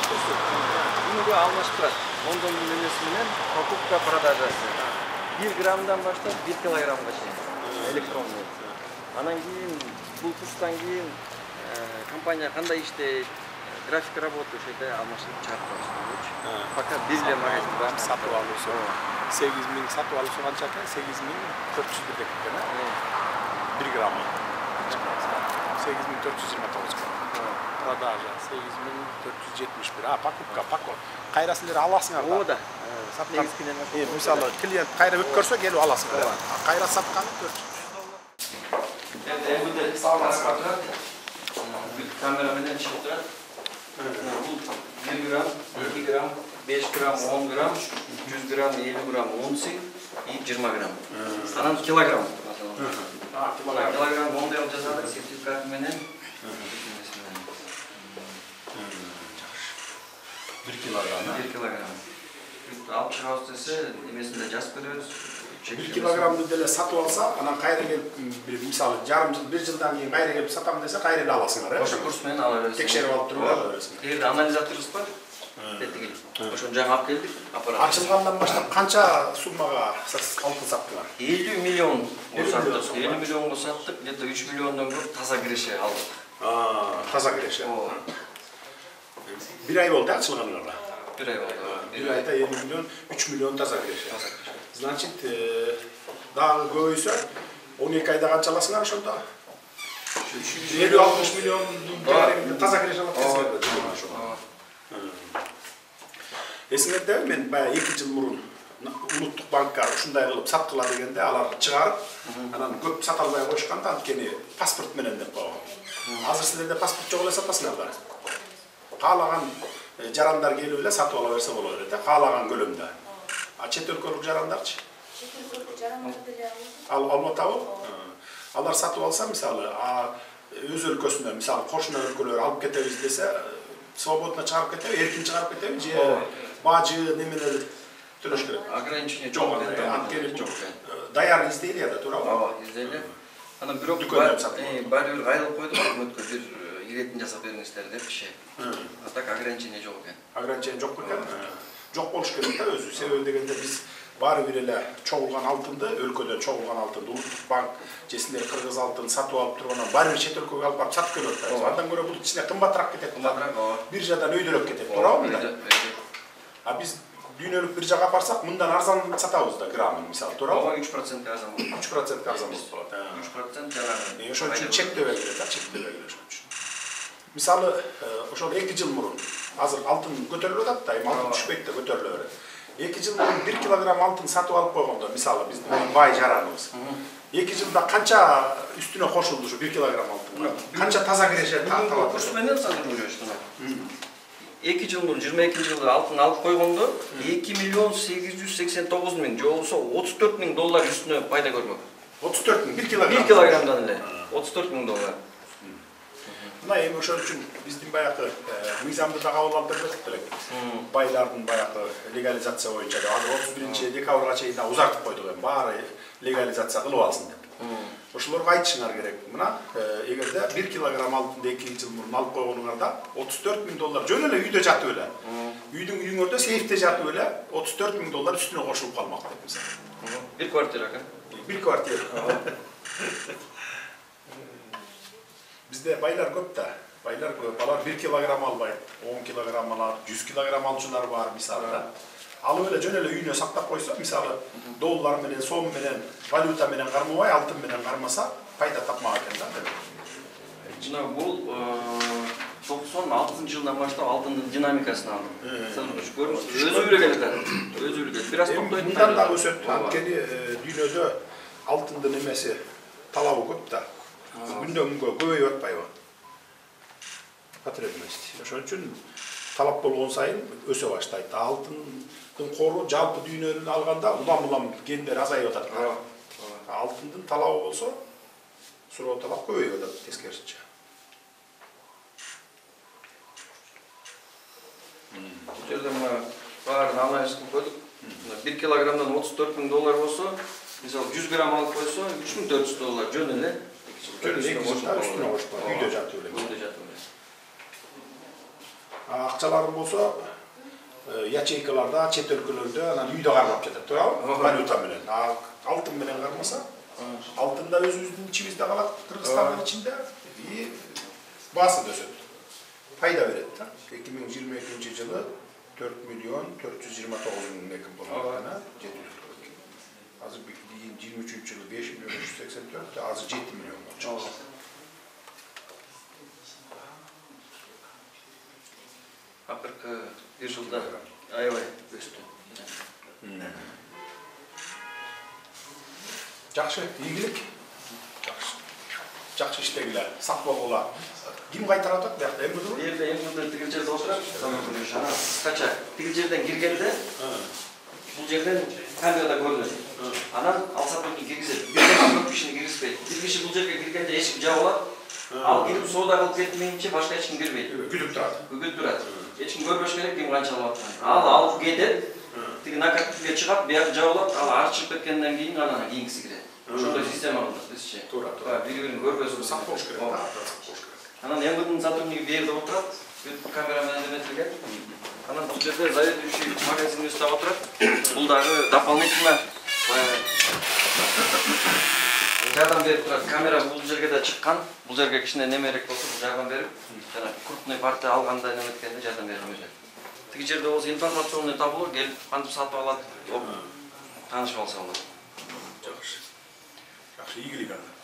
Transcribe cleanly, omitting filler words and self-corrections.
Күнүгө алмашып турат. Ондон эмеси менен покупка продажасы. 1 граммдан баштап 1 килограммга чейин электронный. Анан кийин бул курстан кийин компания кандай иштейт, график работы ошондо алмашып чыгарып коебуз. Пока бизде магазин бар. Сатып алуусу 8000 сатып алуусу канча экен? 8400 бирдек экен, 1 граммы. 8429 экен. Продажа 8471. Покупка, пакет. Кайра силер аласыңар да. Оода. Мисалы, клиент кайра өткөрсө келип аласыңар. Кайра сатканы 400. Эбиде салмасқа турат. Камера менен чыгып турат. Бул 1 грамм, 2 грамм, 5 грамм, 10 грамм, 100 грамм, 50 грамм, унция и 20 грамм. Анан килограмм. Килограмм мондел жасадык сертификат менен. 1 килограмм. 1 килограмм. Алып чыгабыз десе, эмесинде жазып беребиз. 1 килограммды деле сатып алса, анан кайра келип, мисалы, жарым жыл, 1 жылдан кийин кайра келип сатам десе, кайра эле аласыңар, Ошо курс менен ала бересиз. Текшерип алып туруп ала бересиңер. Эгерде анализаторубуз бар, тетиги. Ошону жаңы алып келдик, аппарат. Ачылгандан баштап канча суммага алтын саттыңар? 50 миллион саттык. 50 миллионго саттык, где-то 3 миллиондон көп таза киреше алдык. Таза киреше. 1 ай болду ачылганыңарга. 1 ай болду. 1 айда 50 миллион, 3 миллион таза киреше. Значит, дагы көбөйсө 12 айда канча аласыңар ошондо? 50-60 миллион таза киреше алат десеңер. Эсиңерде мен баягы 2 жыл мурун Улуттук банкка ушундай кылып саткыла дегенде алар чыгарып, анан көп сата албай коюшканда анткени паспорт менен деп койгон. Азыр силерде паспорт жок эле сатасыңар да. Каалаган жарандар келип эле сатып ала берсе болот эле, каалаган көлөмдө. Чет өлкөлүк жарандарчы? Чет өлкөлүк жарандар деле алып атабы? Алар сатып алса, мисалы, өз өлкөсүнө, мисалы, кошуна өлкөлөр алып кетебиз десе, свободно чыгарып кетеби, эркин чыгарып кетеби, же бажы немене төлөш керек? Ограничение жок. Анткени даяр издейли да, туурабы? Ооба, издейли. Анан бирок баары бир кайрылып койдук өкмөткө бир иретин жасап бериңиздер депчи. А так ограничение жок экен. Ограничение жок экен. Жок болуш керек да өзү. Себеби дегенде биз баары бир эле чогулган алтынды, өлкөдөн чогулган алтынды Улуттук банк жесиндер кыргыз алтын сатып алып тургандан баары бир чет өлкөгө алып барып сатып келип атат. Андан көрө бул ичине кымбатыраак кетет. Биржадан өйдөлөп кетет, туурабы мындай? А биз дүйнөлүк биржага апарсак, мындан арзан сатабыз да граммын, мисалы, туурабы? 3% арзан болот. 3% арзан болот. 3% жанагы. Ошон үчүн чектөө белгилет, чектөө ошон үчүн. Мисалы, ошол 2 жыл мурун азыр алтын көтөрүлүп атат да, эми алтын түшпөйт да көтөрүлө берет. 2 жыл мурун 1 килограмм алтын сатып алып койгондо, мисалы, биздин бай жараныбыз. 2 жылда канча үстүнө кошулду ушу 1 килограмм алтынга? Канча таза киреше таап курс менен сатылып 2 жыл мурун 22 жылда алтын алып койгондо 2 миллион 889 миң, же болбосо 34 миң доллар үстүнө пайда көрмөк. 34 миң 1 килограмм. 1 килограммдан эле 34 миң доллар. Мына эми ошол үчүн биздин баягы мыйзамды да кабыл алып бердик белек. Байлардын баягы легализация боюнча азыр 31 декабрга чейин узартып койдук эми баары легализация кылып алсын деп. Ошолорго айтышыңар керек. Мына эгерде 1 килограмм алтынды 2 жыл мурун алып койгонуңарда 34 миң доллар жөн эле үйдө жатып эле. Үйүңөрдө сейфте жатып эле 34 миң доллар үстүнө кошулуп калмак деп мисалы. Bir kvartira экен. Bir kvartira. Bizde baylar көп да. Baylar көп. Алар 1 килограмм албайт, 10 килограмм алат, 100 килограмм алчылар бар мисалы. Алып эле жөн эле үйүнө сактап койсо, мисалы, доллар менен, сом менен, валюта менен кармабай, алтын менен кармаса, пайда тапмак экен да. Жана бул 96-жылдан баштап алтындын динамикасын алдым. Көрүңүз, өзү үле келет. Өзү үле келет. Бир аз токтойт. Мындан да өсөт. Анткени дүйнөдө алтындын эмеси талабы көп да. Күндөн күнгө көбөйүп атпайбы? Потребность. Ошон үчүн талап болгон сайын өсө баштайт. Алтындын кору жалпы дүйнөнү алганда улам-улам гендер азайып атат. Алтындын талабы болсо, суроо талап көбөйүп атат тескерисинче. Жерде мына баарын анализ кылып койдук. 1 килограммдан 34 миң доллар болсо, мисалы 100 грамм алып койсо, 3400 доллар жөн эле. Үстүнө кошуп, үйдө жатып эле. Акчаларың болсо ячейкаларда, чет өлкөлөрдө анан үйдө кармап жатат, туурабы? Валюта менен. Алтын менен кармаса, алтын да өзүбүздүн ичибизде калат, Кыргызстандын ичинде и баасы да өсөт. Пайда берет да. 2022-жылы 4.429.000 экен болду да, жетилүү. Азыр 23-жылы 5.384, азыр 7 миллион болчу. Акыркы бир жылда аябай өстү. Жакшы, ийгилик. Жакшы иштегиле, сак болгула. Ким кайтара атат бuyakta? МВД? Бу жерде МВД тигил жерде отурат. Кыскача тигил жерден киргенде бул жерден камерада көрүнөт. Анан ал сотрудник киргизет. Бир кишини киргизбейт. Бир киши бул жерге киргенде эшик жабылат. Ал кирип соода кылып кетмейинче башка эч ким кирбейт. Күтүп турат. Күтүп турат. Эч ким көрбөш керек, ким канча алып атканын. Ал алып кетет. Тиги накатке чыгат, бияк жабылат, ал арчып кеткенден кийин анан кийинкиси кирет. Ошондой система кылдык бизче. Туура. Бири-бирин көрбөсүн Сак болуш керек. Анан МВДнын сотрудниги бу жерде отурат, камера менен эметилген. Анан бул жерде заведующий магазин үстүп отурат. Бул дагы дополнительно жардам берип турат. Камера бул жерге да чыккан. Бул жерге кичине немерек болсо бул жардам берип, жана крупный партия алганда неметкенде жардам берип өзү. Тиги жерде болсо информационный табло келип кантип сатып алат, таанышып алса болот. Жакшы. Жакшы, ийгилик анда.